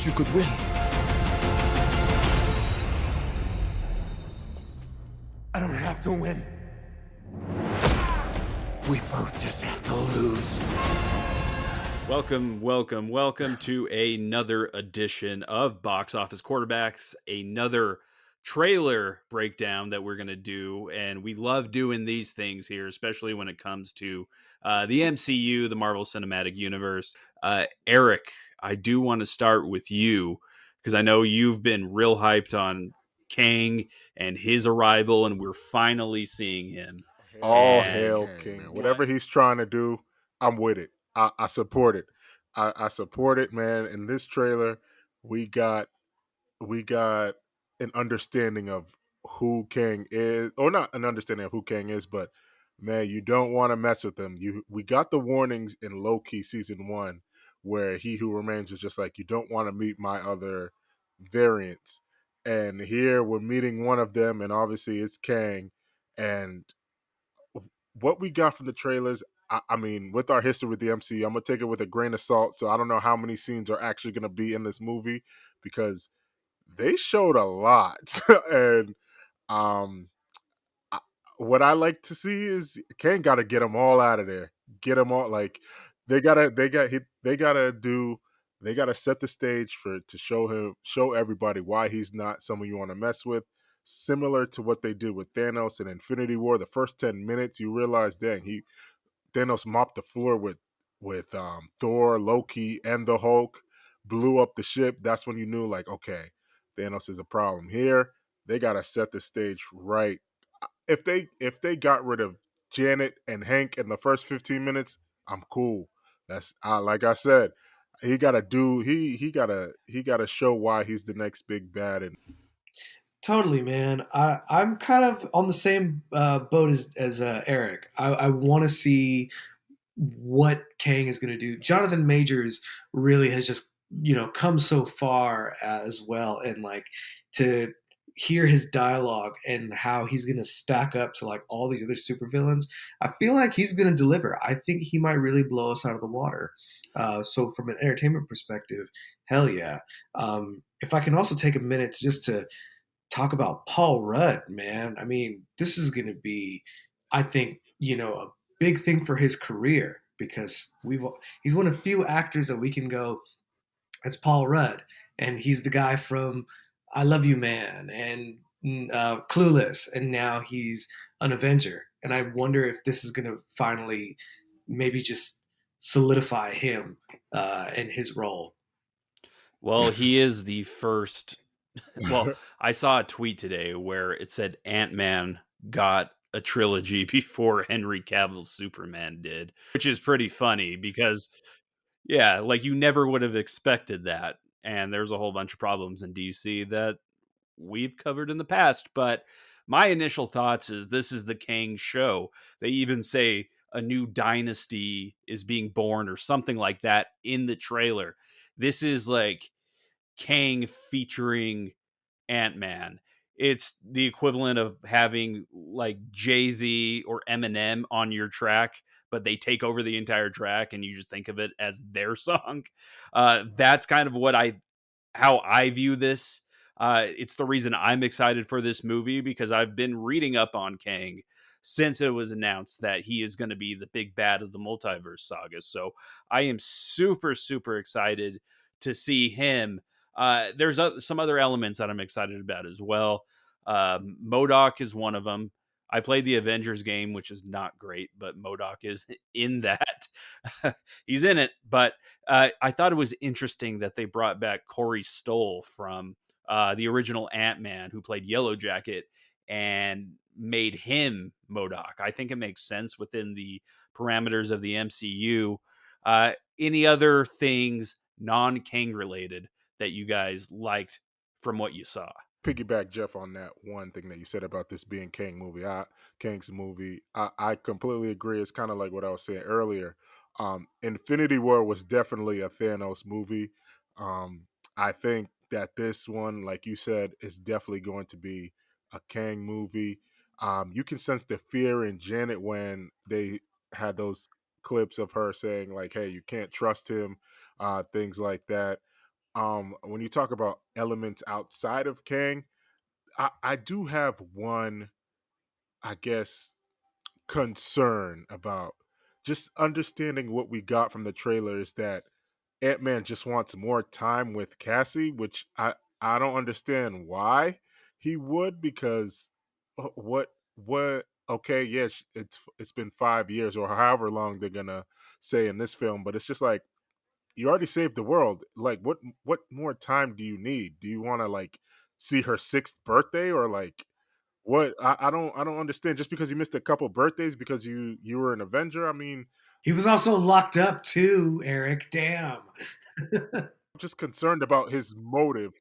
you could win. I don't have to win. We both just have to lose. Welcome to another edition of Box Office Quarterbacks, another trailer breakdown that we're going to do. And we love doing these things here, especially when it comes to the MCU, the Marvel Cinematic Universe. Eric, I do want to start with you because I know you've been real hyped on Kang and his arrival, and we're finally seeing him. All And hail King. Whatever he's trying to do, I'm with it. I support it. I support it, man. In this trailer, we got an understanding of who Kang is, or not an understanding of who Kang is, but man, you don't want to mess with him. We got the warnings in Loki season 1 where He Who Remains was just like, you don't want to meet my other variants. And here we're meeting one of them, and obviously it's Kang. And what we got from the trailers, I mean, with our history with the MCU, I'm gonna take it with a grain of salt. So I don't know how many scenes are actually gonna be in this movie because they showed a lot. And um, I, what I like to see is Kane got to get them all out of there. Get them all, like they gotta set the stage to show everybody why he's not someone you want to mess with. Similar to what they did with Thanos in Infinity War, the first 10 minutes you realize, dang, Thanos mopped the floor with Thor, Loki, and the Hulk, blew up the ship. That's when you knew, like, okay, Thanos is a problem here. They gotta set the stage right. If they got rid of Janet and Hank in the first 15 minutes, I'm cool. That's like I said, he gotta show why he's the next big bad. And Totally, man. I'm kind of on the same boat as Eric. I want to see what Kang is going to do. Jonathan Majors really has just come so far as well, and like to hear his dialogue and how he's going to stack up to like all these other supervillains. I feel like he's going to deliver. I think he might really blow us out of the water. So from an entertainment perspective, hell yeah. If I can also take a minute just to talk about Paul Rudd, man. I mean, this is going to be, I think, a big thing for his career because he's one of the few actors that we can go, that's Paul Rudd, and he's the guy from I Love You Man and Clueless, and now he's an Avenger. And I wonder if this is going to finally maybe just solidify him and his role. well, he is the first. Well, I saw a tweet today where it said Ant-Man got a trilogy before Henry Cavill's Superman did, which is pretty funny because, yeah, like you never would have expected that. And there's a whole bunch of problems in DC that we've covered in the past. But my initial thoughts is this is the Kang show. They even say a new dynasty is being born or something like that in the trailer. This is like Kang featuring Ant-Man. It's the equivalent of having like Jay-Z or Eminem on your track, but they take over the entire track and you just think of it as their song. That's kind of how I view this. It's the reason I'm excited for this movie because I've been reading up on Kang since it was announced that he is going to be the big bad of the multiverse saga. So I am super, super excited to see him. There's some other elements that I'm excited about as well. MODOK is one of them. I played the Avengers game, which is not great, but MODOK is in that. He's in it, but I thought it was interesting that they brought back Corey Stoll from the original Ant-Man, who played Yellow Jacket, and made him MODOK. I think it makes sense within the parameters of the MCU. Any other things non-Kang related that you guys liked from what you saw? piggyback Jeff on that one thing that you said about this being Kang's movie. I completely agree. It's kind of like what I was saying earlier. Infinity War was definitely a Thanos movie. Um, I think that this one, like you said, is definitely going to be a Kang movie. You can sense the fear in Janet when they had those clips of her saying like, "Hey, you can't trust him," things like that. When you talk about elements outside of Kang, I do have one, I guess, concern about just understanding what we got from the trailer is that Ant-Man just wants more time with Cassie, which I don't understand why he would, because what okay, yes, it's been 5 years or however long they're gonna say in this film, but it's just like you already saved the world. Like what more time do you need? Do you want to like see her 6th birthday or like what? I don't understand. Just because you missed a couple birthdays because you were an Avenger, I mean, He was also locked up too, Eric. Damn. I'm just concerned about his motive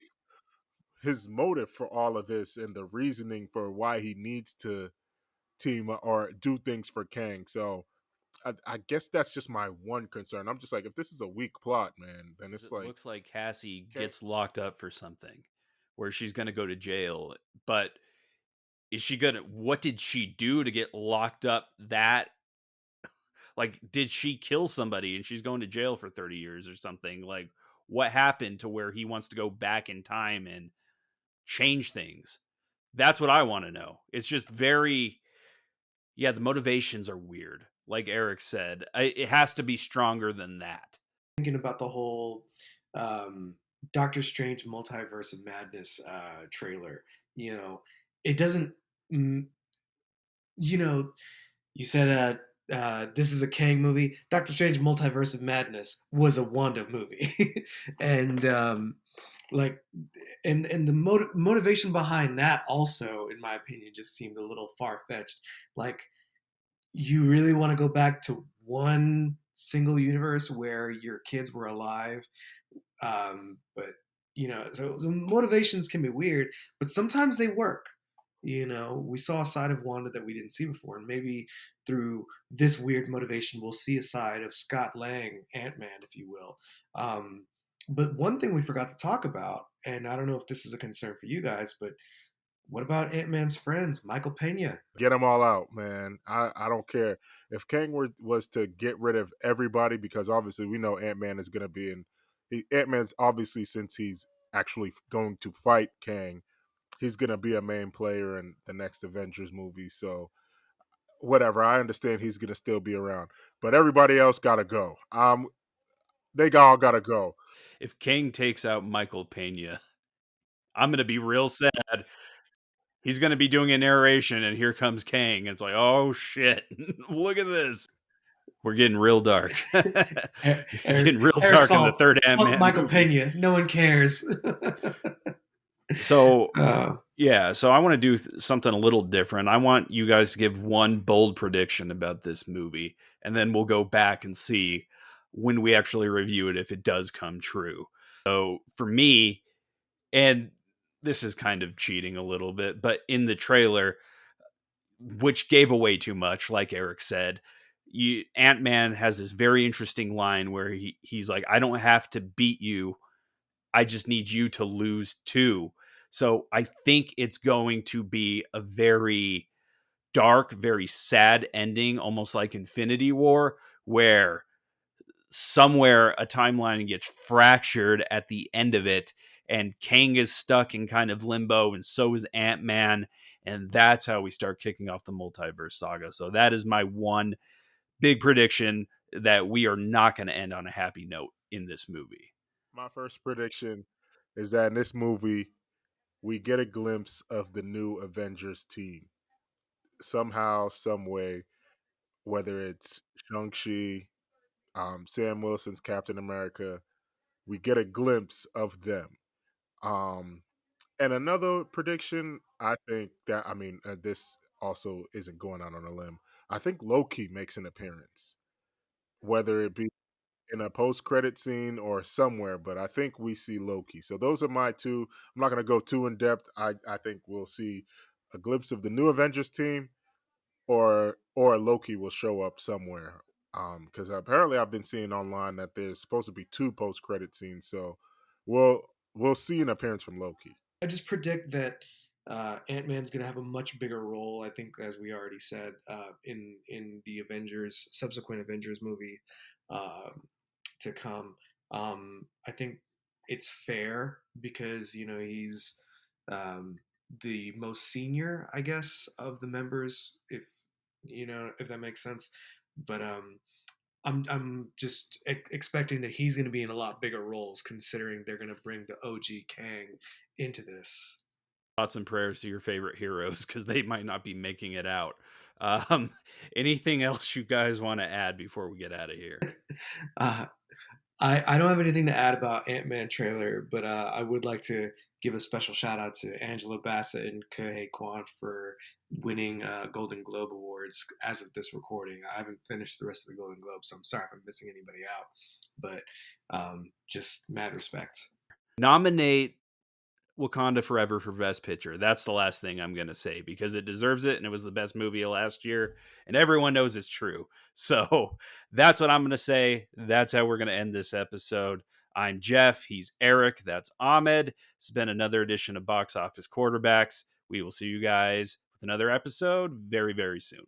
for all of this and the reasoning for why he needs to or do things for Kang. So I guess that's just my one concern. I'm just like, if this is a weak plot, man, then 'Cause it's it like, looks like Cassie okay, gets locked up for something where she's going to go to jail. But is she going to, what did she do to get locked up that, like, did she kill somebody and she's going to jail for 30 years or something? Like, what happened to where he wants to go back in time and change things? That's what I want to know. It's just very, yeah, the motivations are weird. Like Eric said, it has to be stronger than that. Thinking about the whole Doctor Strange Multiverse of Madness trailer, you know, it doesn't, mm, you know, you said this is a Kang movie. Doctor Strange Multiverse of Madness was a Wanda movie, and like, and the motivation behind that also, in my opinion, just seemed a little far fetched. Like, you really want to go back to one single universe where your kids were alive, but so motivations can be weird, but sometimes they work. We saw a side of Wanda that we didn't see before, and maybe through this weird motivation, we'll see a side of Scott Lang, Ant-Man, if you will. But one thing we forgot to talk about, and I don't know if this is a concern for you guys, but what about Ant-Man's friends, Michael Pena? get them all out, man. I don't care if Kang was to get rid of everybody, because obviously we know Ant-Man is going to be in. Ant-Man's obviously, since he's actually going to fight Kang, he's going to be a main player in the next Avengers movie. So whatever, I understand he's going to still be around, but everybody else got to go. They all got to go. If King takes out Michael Pena, I'm going to be real sad. He's going to be doing a narration, and here comes Kang. It's like, oh shit, look at this. We're getting real dark. Getting real Eric's dark in the all, third fuck Ant-Man Michael movie. Pena. No one cares. So, uh, yeah, so I want to do something a little different. I want you guys to give one bold prediction about this movie, and then we'll go back and see when we actually review it if it does come true. So, for me, and this is kind of cheating a little bit, but in the trailer, which gave away too much, like Eric said, Ant-Man has this very interesting line where he's like, I don't have to beat you, I just need you to lose too. So I think it's going to be a very dark, very sad ending, almost like Infinity War, where somewhere a timeline gets fractured at the end of it, and Kang is stuck in kind of limbo, and so is Ant-Man. And that's how we start kicking off the multiverse saga. So that is my one big prediction, that we are not going to end on a happy note in this movie. My first prediction is that in this movie we get a glimpse of the new Avengers team somehow, some way, whether it's Shang-Chi, Sam Wilson's Captain America, we get a glimpse of them. Um, and another prediction, I think that, I mean, this also isn't going out on a limb. I think Loki makes an appearance, whether it be in a post-credit scene or somewhere, but I think we see Loki. So those are my two. I'm not going to go too in depth. I think we'll see a glimpse of the new Avengers team, or Loki will show up somewhere. Because apparently I've been seeing online that there's supposed to be two post credit scenes, so we'll we'll see an appearance from Loki. I just predict that Ant-Man's going to have a much bigger role. I think, as we already said, in the Avengers subsequent Avengers movie uh, to come. I think it's fair because he's the most senior, I guess, of the members, if that makes sense. But I'm just expecting that he's going to be in a lot bigger roles, considering they're going to bring the OG Kang into this. Thoughts and prayers to your favorite heroes because they might not be making it out. Um, Anything else you guys want to add before we get out of here? Uh, I don't have anything to add about Ant-Man trailer, but I would like to give a special shout out to Angela Bassett and Kehei Kwan for winning Golden Globe awards as of this recording. I haven't finished the rest of the Golden Globe, so I'm sorry if I'm missing anybody out. But just mad respect. Nominate Wakanda Forever for Best Picture. That's the last thing I'm going to say because it deserves it and it was the best movie of last year and everyone knows it's true. So that's what I'm going to say. That's how we're going to end this episode. I'm Jeff. He's Eric. That's Ahmed. It's been another edition of Box Office Quarterbacks. We will see you guys with another episode very, very soon.